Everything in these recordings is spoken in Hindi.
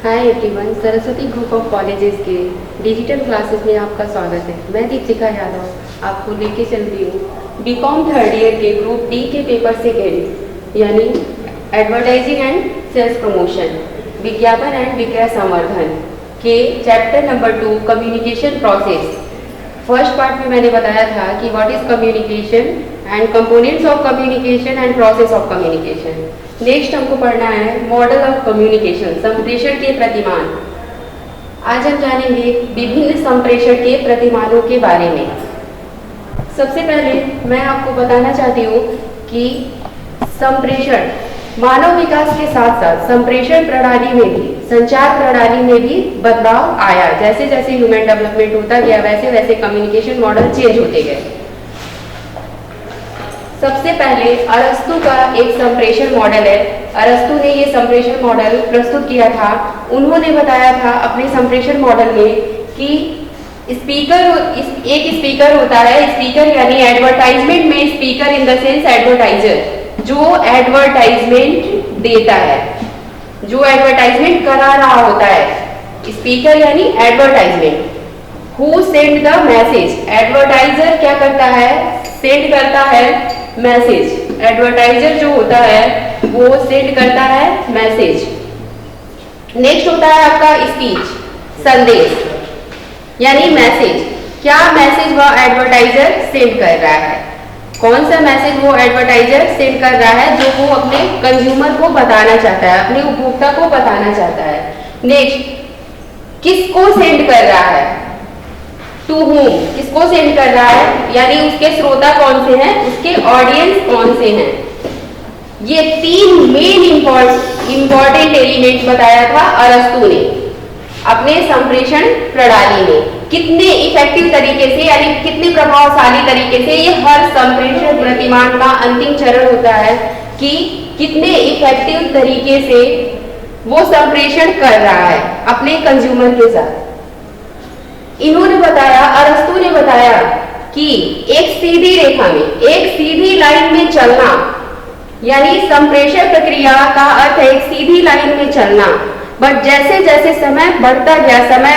Hi everyone, Saraswati group of colleges के डिजिटल क्लासेस में आपका स्वागत है। मैं दीपिका यादव आपको लेके चल रही हूँ बीकॉम थर्ड ईयर के ग्रुप डी के पेपर सेकेंड यानी एडवर्टाइजिंग एंड सेल्स प्रमोशन, विज्ञापन एंड विक्रय संवर्धन के chapter number 2 communication process. First part में मैंने बताया था कि what is communication and components of communication and process of communication. Next हमको पढ़ना है मॉडल ऑफ कम्युनिकेशन, संप्रेषण के प्रतिमान। आज हम जानेंगे विभिन्न संप्रेषण के प्रतिमानों के बारे में। सबसे पहले मैं आपको बताना चाहती हूँ कि संप्रेषण मानव विकास के साथ साथ संप्रेषण प्रणाली में भी, संचार प्रणाली में भी बदलाव आया। जैसे जैसे ह्यूमन डेवलपमेंट होता गया वैसे वैसे कम्युनिकेशन मॉडल चेंज होते गए। सबसे पहले अरस्तु का एक संप्रेषण मॉडल है। अरस्तु ने ये संप्रेषण मॉडल प्रस्तुत किया था। उन्होंने बताया था अपने संप्रेषण मॉडल में कि एक स्पीकर होता है। स्पीकर यानी एडवर्टाइजमेंट में speaker in the sense advertiser, जो एडवर्टाइजमेंट देता है, जो एडवर्टाइजमेंट करा रहा होता है। स्पीकर यानी advertisement. Who send the message, advertiser क्या करता है, सेंड करता है मैसेज। एडवर्टाइजर जो होता है वो सेंड करता है मैसेज। नेक्स्ट होता है आपका स्पीच, संदेश यानी मैसेज। क्या मैसेज वह एडवर्टाइजर सेंड कर रहा है, कौन सा मैसेज वो एडवर्टाइजर सेंड कर रहा है जो वो अपने कंज्यूमर को बताना चाहता है, अपने उपभोक्ता को बताना चाहता है। नेक्स्ट, किसको सेंड कर रहा है, टू हुम, किसको सेंड कर रहा है, यानी उसके श्रोता कौन से हैं, उसके ऑडियंस कौन से हैं। ये तीन मेन इंपॉर्टेंट एलिमेंट बताया था अरस्तु ने अपने संप्रेषण प्रणाली में। कितने इफेक्टिव तरीके से यानी कितने प्रभावशाली तरीके से, ये हर संप्रेषण प्रतिमान का अंतिम चरण होता है कि कितने इफेक्टिव तरीके से वो संप्रेषण कर रहा है अपने कंज्यूमर के साथ। इन्होंने बताया, अरस्तु ने बताया कि एक सीधी रेखा में, एक सीधी लाइन में चलना, यानी संप्रेषण प्रक्रिया का अर्थ है एक सीधी लाइन में चलना। बट जैसे जैसे समय बढ़ता गया, समय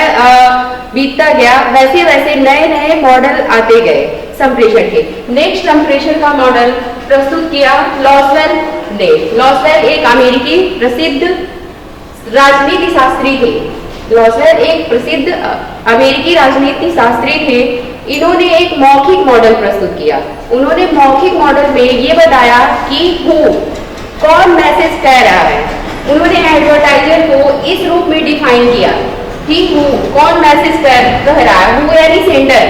बीतता गया, वैसे वैसे नए नए मॉडल आते गए संप्रेषण के। नेक्स्ट संप्रेषण का मॉडल प्रस्तुत किया लॉसवेल ने। लॉसवेल एक अमेरिकी प्रसिद्ध राजनीति शास्त्री थे। लॉसवेल एक प्रसिद्ध अमेरिकी राजनीति शास्त्री थे। इन्होंने एक मौखिक मॉडल प्रस्तुत किया। उन्होंने मौखिक मॉडल में ये बताया कि हु, कौन मैसेज कह रहा है। उन्होंने एडवर्टाइजर को इस रूप में डिफाइन किया कि हु, कौन मैसेज कह रहा है। हु यानी सेंडर,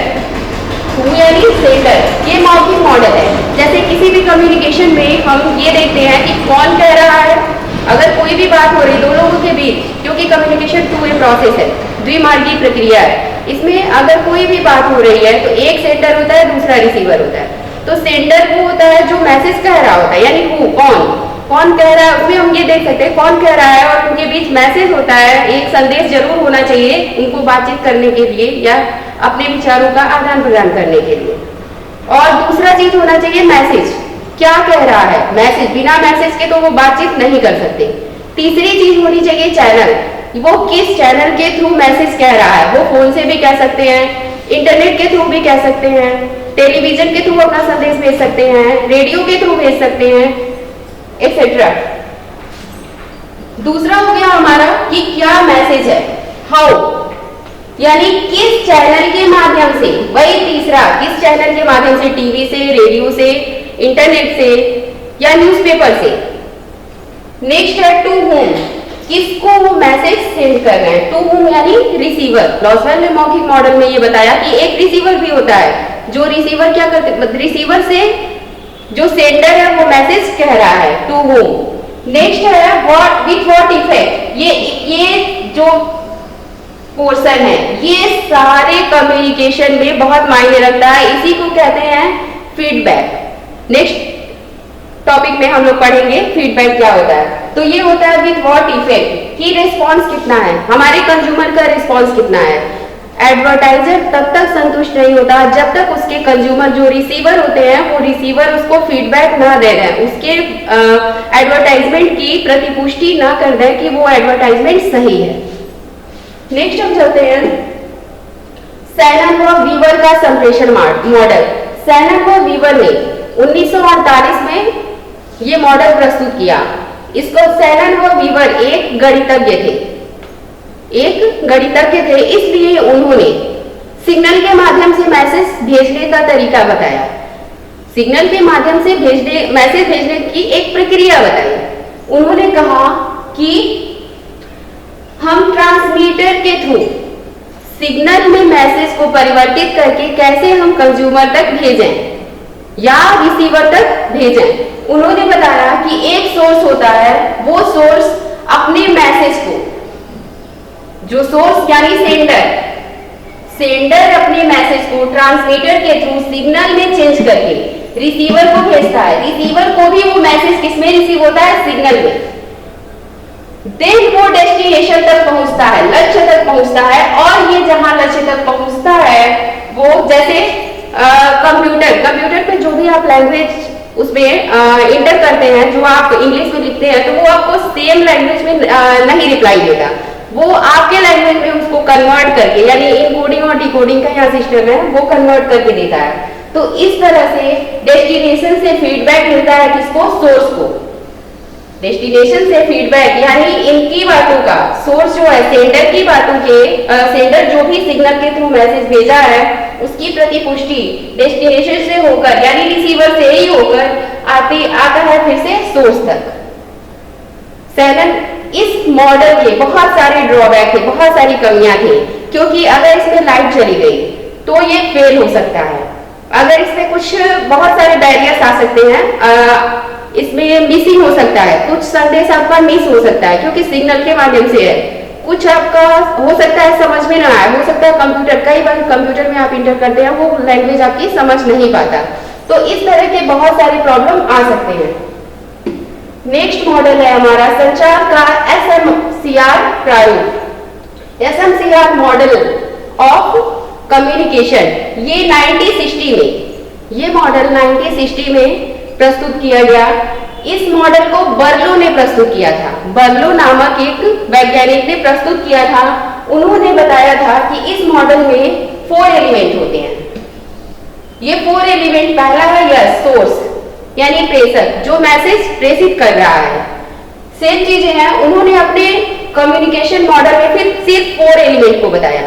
हु यानी सेंडर। ये मौखिक मॉडल है। जैसे किसी भी कम्युनिकेशन में हम ये देखते हैं कि कौन कह रहा है। अगर कोई भी बात हो रही दो लोगों के बीच, क्योंकि कम्युनिकेशन टू वे प्रोसेस है, द्विमार्गी प्रक्रिया है, इसमें अगर कोई भी बात हो रही है तो एक सेंडर होता है, दूसरा रिसीवर होता है। तो सेंडर वो होता है जो मैसेज कह रहा होता है, यानी हु, कौन कह रहा है। उसमें हम ये देख सकते हैं कौन कह रहा है और उनके बीच मैसेज होता है। एक संदेश जरूर होना चाहिए उनको बातचीत करने के लिए या अपने विचारों का आदान प्रदान करने के लिए। और दूसरा चीज होना चाहिए मैसेज, क्या कह रहा है। मैसेज, बिना मैसेज के तो वो बातचीत नहीं कर सकते। तीसरी चीज होनी चाहिए चैनल, वो किस चैनल के थ्रू मैसेज कह रहा है। वो फोन से भी कह सकते हैं, इंटरनेट के थ्रू भी कह सकते हैं, टेलीविजन के थ्रू अपना संदेश भेज सकते हैं, रेडियो के थ्रू भेज सकते हैं, एक्सेट्रा। दूसरा हो गया हमारा कि क्या मैसेज है, हाउ, यानी किस चैनल के माध्यम से। वही तीसरा, किस चैनल के माध्यम से, टीवी से, रेडियो से, इंटरनेट से या न्यूज़पेपर से। नेक्स्ट है टू हुम, किसको वो मैसेज सेंड कर रहे हैं। टू हुम यानी रिसीवर। लॉसवेल ने मौखिक मॉडल में ये बताया कि एक रिसीवर भी होता है, जो रिसीवर क्या करते, रिसीवर से जो सेंडर है वो मैसेज कह रहा है, टू हुम। नेक्स्ट है व्हाट, विथ व्हाट इफेक्ट। ये जो पोर्शन है ये सारे कम्युनिकेशन में बहुत मायने रखता है। इसी को कहते हैं फीडबैक। नेक्स्ट टॉपिक में हम लोग पढ़ेंगे फीडबैक क्या होता है। तो ये होता है विथ व्हाट इफेक्ट, कि रिस्पॉन्स कितना है, हमारे कंज्यूमर का रिस्पॉन्स कितना है। एडवर्टाइजर तब तक संतुष्ट नहीं होता जब तक उसके कंज्यूमर जो रिसीवर होते हैं वो रिसीवर उसको फीडबैक ना दे दें, उसके एडवर्टाइजमेंट की प्रतिपुष्टि ना कर दें कि वो एडवर्टाइजमेंट सही है। नेक्स्ट हम चलते हैं सैनन व वीवर का संप्रेषण मॉडल। सैनन व वीवर ने 1948 में ये मॉडल प्रस्तुत किया। इसको सैनन व वीवर एक गणितज्ञ थे, इसलिए उन्होंने सिग्नल के माध्यम से मैसेज भेजने का तरीका बताया, सिग्नल के माध्यम से मैसेज भेजने की एक प्रक्रिया बताई। उन्होंने कहा कि हम ट्रांसमीटर के थ्रू सिग्नल में मैसेज को परिवर्तित करके कैसे हम कंज्यूमर तक भेजें या रिसीवर तक भेजें। उन्होंने बताया कि एक सोर्स होता है, वो सोर्स अपने मैसेज को, जो सोर्स यानी सेंडर अपने मैसेज को ट्रांसमीटर के थ्रू सिग्नल में चेंज करके रिसीवर को भेजता है। रिसीवर को भी वो मैसेज किसमें रिसीव होता है? सिग्नल में। देन वो डेस्टिनेशन तक पहुंचता है, लक्ष्य तक पहुंचता है, और ये जहां लक्ष्य तक पहुंचता है वो जैसे कंप्यूटर पे जो भी आप लैंग्वेज उसमें इंटर करते हैं, जो आप इंग्लिश में लिखते हैं, तो वो आपको सेम लैंग्वेज में नहीं रिप्लाई देगा, वो आपके लैंग्वेज में उसको कन्वर्ट करके, यानी इनकोडिंग और डिकोडिंग का यहाँ सिस्टम है, वो कन्वर्ट करके देता है। तो इस तरह से डेस्टिनेशन से फीडबैक मिलता है किसको? सोर्स को। डेस्टिनेशन से फीडबैक यानी इनकी बातों का, सोर्स जो है सेंडर की बातों के, सेंडर जो भी सिग्नल के थ्रू मैसेज भेजा है उसकी प्रतिपुष्टि डेस्टिनेशन से होकर यानी रिसीवर से ही होकर आता है फिर से सोर्स तक। सैनन इस मॉडल के बहुत सारे ड्रॉबैक थे, बहुत सारी कमियां थी, क्योंकि अगर इसमें लाइट चली गई तो ये फेल हो सकता है, अगर इसमें कुछ बहुत सारे बैरियर्स आ सकते हैं, इसमें मिसिंग हो सकता है, कुछ संदेश आपका मिस हो सकता है क्योंकि सिग्नल के माध्यम से है, कुछ आपका हो सकता है समझ में ना आए, हो सकता है कंप्यूटर, कई बार कंप्यूटर में आप इंटर करते हैं वो लैंग्वेज आपकी समझ नहीं पाता, तो इस तरह के बहुत सारे प्रॉब्लम आ सकते हैं। नेक्स्ट मॉडल है हमारा संचार का SMCR प्रारूप, SMCR मॉडल ऑफ कम्युनिकेशन। ये 1960 में, ये मॉडल 1960 में प्रस्तुत किया गया। इस मॉडल को बर्लो ने प्रस्तुत किया था, बर्लो नामक एक वैज्ञानिक ने प्रस्तुत किया था। उन्होंने बताया था कि इस मॉडल में 4 एलिमेंट होते हैं। ये 4 एलिमेंट, पहला है यस, सोर्स यानी प्रेषक, जो मैसेज प्रेषित कर रहा है। सेम चीजें हैं, उन्होंने अपने कम्युनिकेशन मॉडल में फिर सिर्फ 4 एलिमेंट को बताया।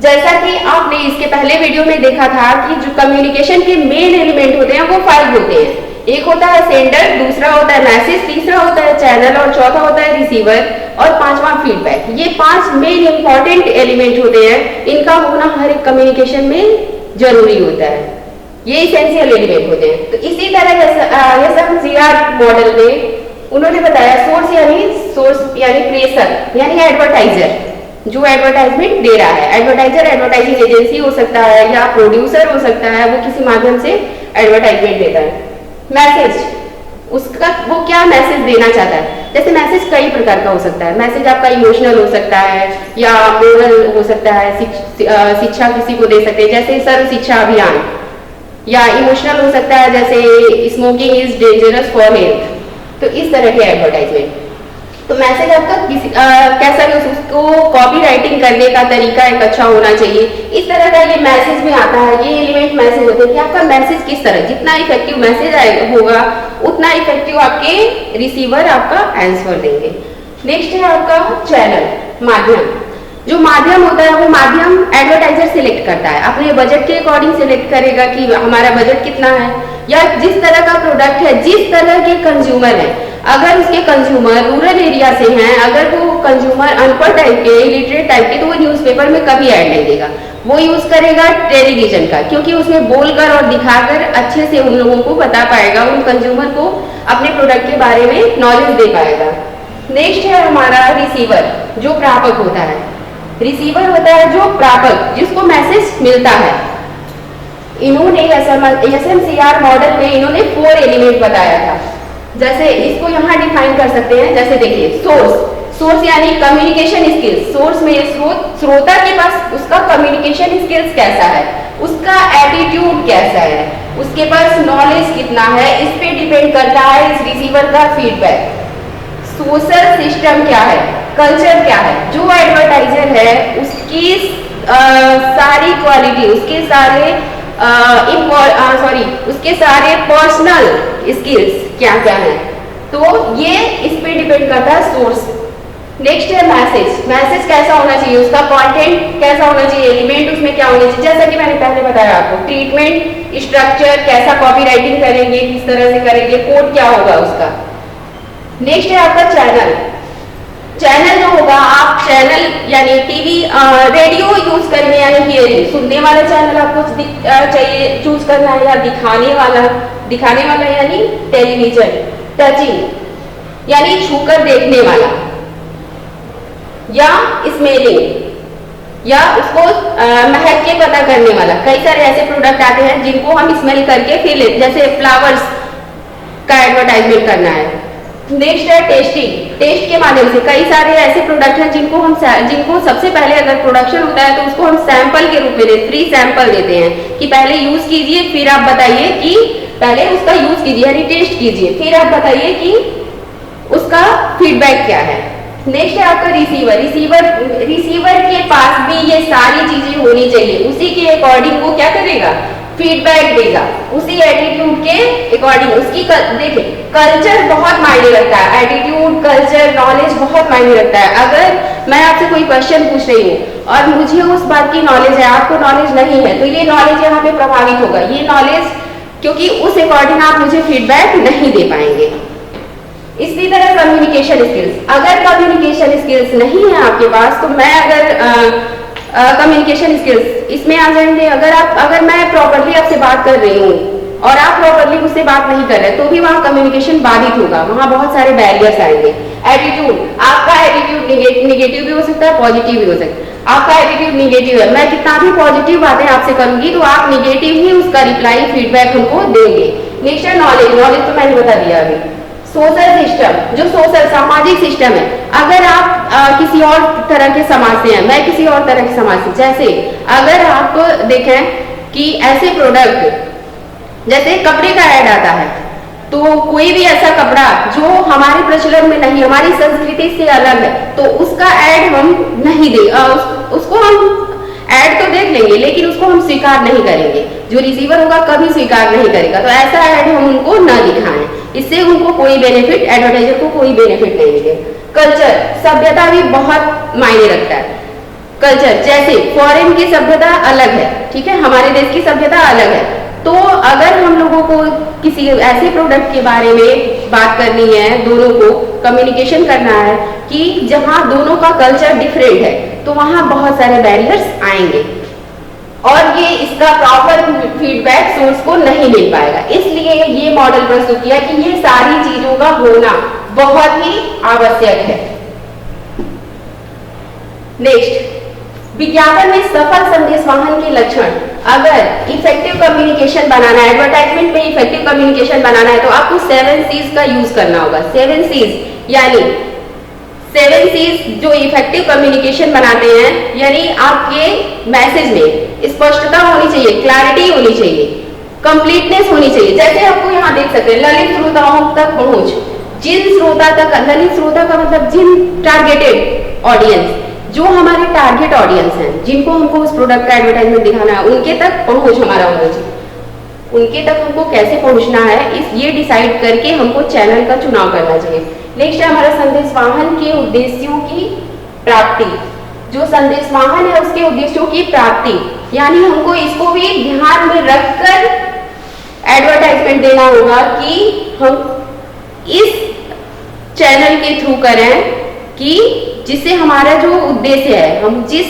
जैसा कि आपने इसके पहले वीडियो में देखा था कि जो कम्युनिकेशन के मेन एलिमेंट होते हैं वो 5 होते हैं। एक होता है सेंडर, दूसरा होता है मैसेज, तीसरा होता है चैनल और चौथा होता है रिसीवर और पांचवा फीडबैक। ये 5 मेन इंपॉर्टेंट एलिमेंट होते हैं, इनका होना हर एक कम्युनिकेशन में जरूरी होता है, ये इसेंशियल एलिमेंट होते हैं। तो इसी तरह SMCR मॉडल में उन्होंने बताया सोर्स यानी प्रेषक यानी एडवर्टाइजर, जो एडवर्टाइजमेंट दे रहा है। एडवर्टाइजिंग एजेंसी हो सकता है या प्रोड्यूसर हो सकता है, वो किसी माध्यम से एडवर्टाइजमेंट देता है। मैसेज, उसका वो क्या मैसेज देना चाहता है, जैसे मैसेज कई प्रकार का हो सकता है। मैसेज आपका इमोशनल हो सकता है या मोरल हो सकता है, शिक्षा किसी को दे सकते हैं जैसे सर्व शिक्षा अभियान, या इमोशनल हो सकता है जैसे smoking is dangerous for health. तो इस तरह के एडवर्टाइजमेंट, तो मैसेज आपका कैसा भी उसको कॉपी राइटिंग करने का तरीका एक अच्छा होना चाहिए। इस तरह का ये मैसेज में आता है, ये एलिमेंट मैसेज होते हैं कि आपका मैसेज किस तरह, जितना इफेक्टिव मैसेज होगा उतना इफेक्टिव आपके रिसीवर आपका आंसर देंगे। नेक्स्ट है आपका चैनल, माध्यम। जो माध्यम होता है वो माध्यम एडवर्टाइजर सिलेक्ट करता है, अपने बजट के अकॉर्डिंग सिलेक्ट करेगा कि हमारा बजट कितना है, या जिस तरह का प्रोडक्ट है, जिस तरह के कंज्यूमर है। अगर उसके कंज्यूमर रूरल एरिया से हैं, अगर वो कंज्यूमर अनपढ़ टाइप के, इलिटरेट टाइप के, तो वो न्यूज़पेपर में कभी ऐड नहीं देगा, वो यूज करेगा टेलीविजन का, क्योंकि उसमें बोलकर और दिखाकर अच्छे से उन लोगों को बता पाएगा, उन कंज्यूमर को अपने प्रोडक्ट के बारे में नॉलेज दे पाएगा। नेक्स्ट है हमारा रिसीवर, जो प्रापक होता है। रिसीवर होता है जो प्रापक, जिसको मैसेज मिलता है। इन्होंने SMCR मॉडल में इन्होंने 4 एलिमेंट बताया था। जैसे इसको यहाँ डिफाइन कर सकते हैं, जैसे देखिए सोर्स यानी कम्युनिकेशन स्किल्स, सोर्स में श्रोता के पास उसका कम्युनिकेशन स्किल्स कैसा है, उसका एटीट्यूड कैसा है, उसके पास नॉलेज कितना है, इस पे डिपेंड करता है इस रिसीवर का फीडबैक। सोशल सिस्टम क्या है, कल्चर क्या है, जो एडवर्टाइजर है उसकी सारी क्वालिटी, उसके सारे उसके सारे पर्सनल स्किल्स क्या क्या है, तो ये इस पे डिपेंड करता है सोर्स। नेक्स्ट है मैसेज, मैसेज कैसा होना चाहिए, उसका कंटेंट कैसा होना चाहिए, एलिमेंट उसमें क्या होने चाहिए, जैसा कि मैंने पहले बताया आपको, ट्रीटमेंट स्ट्रक्चर कैसा कॉपीराइटिंग करेंगे, किस तरह से करेंगे, कोड क्या होगा उसका। नेक्स्ट है आपका चैनल, चैनल जो होगा, आप चैनल यानी टीवी रेडियो यूज करेंगे यानी हियरिंग, सुनने वाला चैनल आपको चाहिए चूज करना है, या दिखाने वाला यानी टेलीविजन, टचिंग यानी छूकर देखने वाला, या स्मेलिंग या उसको महक के पता करने वाला। कई सारे ऐसे प्रोडक्ट आते हैं जिनको हम स्मेल करके फिर लेते, जैसे फ्लावर्स का एडवर्टाइजमेंट करना है। नेक्स्ट है टेस्टिंग, टेस्ट के माध्यम से कई सारे ऐसे प्रोडक्ट हैं जिनको सबसे पहले अगर प्रोडक्शन होता है तो उसको हम सैंपल के रूप में देते, फ्री सैंपल देते हैं कि पहले यूज कीजिए, फिर आप बताइए कि पहले उसका यूज कीजिए यानी टेस्ट कीजिए, फिर आप बताइए कि उसका फीडबैक क्या है। नेक्स्ट है आपका रिसीवर के पास भी ये सारी चीजें होनी चाहिए, उसी के अकॉर्डिंग वो क्या करेगा, फीडबैक देगा, उसी एटीट्यूड के अकॉर्डिंग। उसकी देखिए कल्चर बहुत मायने रखता है, एटीट्यूड, कल्चर, नॉलेज बहुत मायने रखता है। अगर मैं आपसे कोई क्वेश्चन पूछ रही हूँ और मुझे उस बात की नॉलेज है, आपको नॉलेज नहीं है, तो ये नॉलेज यहाँ पे प्रभावित होगा, ये नॉलेज, क्योंकि उस अकॉर्डिंग आप मुझे फीडबैक नहीं दे पाएंगे। इसी तरह कम्युनिकेशन स्किल्स, अगर कम्युनिकेशन स्किल्स नहीं है आपके पास, तो मैं अगर कम्युनिकेशन स्किल्स इसमें आ जाएंगे। अगर मैं प्रॉपर्ली आपसे बात कर रही हूँ और आप प्रॉपर्ली मुझसे बात नहीं कर रहे, तो भी वहाँ कम्युनिकेशन बाधित होगा, वहाँ बहुत सारे बैरियर्स आएंगे। एटीट्यूड, आपका एटीट्यूड निगेटिव भी हो सकता है, पॉजिटिव भी हो सकता है। आपका एटीट्यूड निगेटिव है, मैं कितना भी पॉजिटिव बातें आपसे करूंगी तो आप निगेटिव ही उसका रिप्लाई, फीडबैक हमको देंगे। नेक्स्ट है नॉलेज, नॉलेज तो मैंने बता दिया अभी। सोशल सिस्टम, जो सोशल सामाजिक सिस्टम है, अगर आप किसी और तरह के समाज से हैं, मैं किसी और तरह के समाज से, जैसे अगर आप देखें कि ऐसे प्रोडक्ट जैसे कपड़े का ऐड आता है, तो कोई भी ऐसा कपड़ा जो हमारे प्रचलन में नहीं, हमारी संस्कृति से अलग है, तो उसका ऐड हम नहीं दे, उसको हम ऐड तो देख लेंगे लेकिन उसको हम स्वीकार नहीं करेंगे, जो रिसीवर होगा कभी स्वीकार नहीं करेगा, तो ऐसा ऐड हम उनको न दिखाएं, इससे उनको कोई बेनिफिट, एडवर्टाइजर को कोई बेनिफिट नहीं मिलेगा। कल्चर, सभ्यता भी बहुत मायने रखता है। कल्चर जैसे फॉरेन की सभ्यता अलग है, ठीक है, हमारे देश की सभ्यता अलग है, तो अगर हम लोगों को किसी ऐसे प्रोडक्ट के बारे में बात करनी है, दोनों को कम्युनिकेशन करना है कि जहां दोनों का कल्चर डिफरेंट है, तो वहां बहुत सारे बैरियर्स आएंगे और ये इसका प्रॉपर फीडबैक सोर्स को नहीं मिल पाएगा। इसलिए ये मॉडल प्रस्तुत किया कि ये सारी चीजों का होना बहुत ही आवश्यक है। नेक्स्ट, विज्ञापन में सफल संदेशवाहन के लक्षण। अगर इफेक्टिव कम्युनिकेशन बनाना है, एडवर्टाइजमेंट में इफेक्टिव कम्युनिकेशन बनाना है, तो आपको 7 C's का यूज करना होगा। 7 C's यानी 7 C's जो इफेक्टिव कम्युनिकेशन बनाते हैं, यानी आपके मैसेज में स्पष्टता होनी चाहिए, क्लैरिटी होनी चाहिए, कंप्लीटनेस होनी चाहिए। जैसे आपको यहाँ देख सकते हैं, ललित श्रोताओं तक पहुंच, जिन श्रोता तक, ललित श्रोता का मतलब जिन टारगेटेड ऑडियंस, जो हमारे टारगेट ऑडियंस हैं, जिनको हमको उस प्रोडक्ट का एडवर्टाइजमेंट दिखाना है, उनके तक पहुंच हमारा होना चाहिए। उनके तक हमको कैसे पहुंचना है, ये डिसाइड करके हमको चैनल का चुनाव करना चाहिए। नेक्स्ट है हमारा संदेशवाहन के उद्देश्यों की प्राप्ति। जो संदेशवाहन है उसके उद्देश्यों की प्राप्ति, यानी हमको इसको भी ध्यान में रखकर एडवर्टाइजमेंट देना होगा कि हम इस चैनल के थ्रू करें कि जिससे हमारा जो उद्देश्य है, हम जिस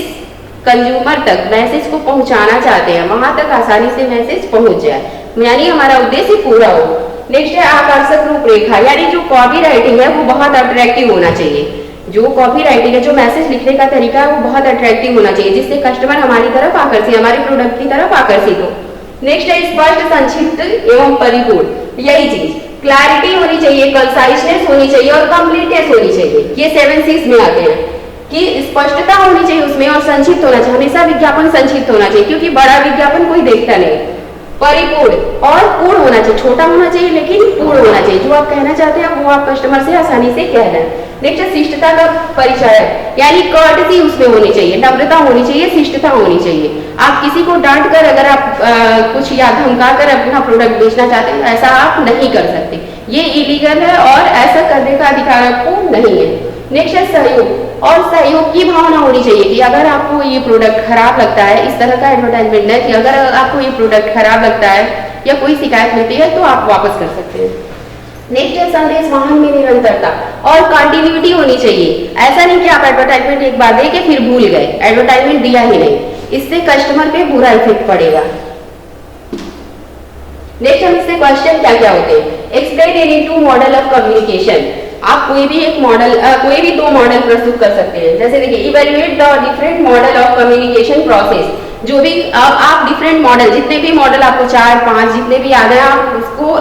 कंज्यूमर तक मैसेज को पहुंचाना चाहते हैं वहां तक आसानी से मैसेज पहुंच जाए, यानी हमारा उद्देश्य पूरा हो। नेक्स्ट है आकर्षक रूपरेखा, यानी जो कॉपी राइटिंग है वो बहुत अट्रैक्टिव होना चाहिए। जो कॉपी राइटिंग है, जो मैसेज लिखने का तरीका है वो बहुत अट्रैक्टिव होना चाहिए, जिससे कस्टमर हमारी तरफ आकर्षित, हमारे प्रोडक्ट की तरफ आकर्षित हो। नेक्स्ट है स्पष्ट, संक्षिप्त एवं परिपूर्ण, यही चीज, क्लैरिटी होनी चाहिए, कंसाइजनेस होनी चाहिए और कंप्लीटनेस होनी चाहिए। ये 7 C's में आते हैं कि स्पष्टता होनी चाहिए उसमें और संक्षिप्त होना चाहिए, हमेशा विज्ञापन संक्षिप्त होना चाहिए क्योंकि बड़ा विज्ञापन कोई देखता नहीं। परिपूर्ण और पूर्ण होना चाहिए, छोटा होना चाहिए लेकिन पूर्ण होना चाहिए, जो आप कहना चाहते हैं वो आप कस्टमर से आसानी से कह दें। नेक्स्ट शिष्टता का परिचय, यानी कर्टसी उसमें होनी चाहिए, नम्रता होनी चाहिए, शिष्टता होनी चाहिए। आप किसी को डांट कर अगर आप कुछ या धमका कर अपना प्रोडक्ट बेचना चाहते हैं ऐसा आप नहीं कर सकते, ये इलीगल है और ऐसा करने का अधिकार आपको नहीं है। नेक्स्ट है सहयोग, और सहयोग की भावना होनी चाहिए कि अगर आपको ये प्रोडक्ट खराब लगता है, इस तरह का एडवर्टाइजमेंट है कि अगर आपको ये प्रोडक्ट खराब लगता है या कोई शिकायत मिलती है तो आप वापस कर सकते हैं। नेक्स्ट है संदेश वाहन में निरंतरता और कंटिन्यूटी होनी चाहिए, ऐसा नहीं कि आप एडवर्टाइजमेंट एक बार दे के फिर भूल गए, एडवर्टाइजमेंट दिया ही नहीं, इससे कस्टमर पे बुरा इफेक्ट पड़ेगा। नेक्स्ट हम इससे क्वेश्चन क्या क्या होते हैं, explain any two model of communication, आप कोई भी एक मॉडल कोई भी 2 मॉडल प्रस्तुत कर सकते हैं। जैसे देखिए evaluate the different model of communication process, जो भी आप डिफरेंट मॉडल, जितने भी मॉडल आपको 4, 5 जितने भी याद है आप उसको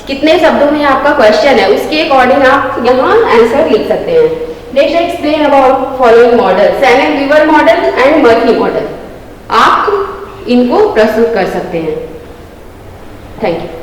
कितने शब्दों में आपका क्वेश्चन है उसके अकॉर्डिंग आप यहाँ आंसर लिख सकते हैं। Next explain about following model, Shannon Weaver model and Murphy model, आप इनको प्रस्तुत कर सकते हैं। Thank you.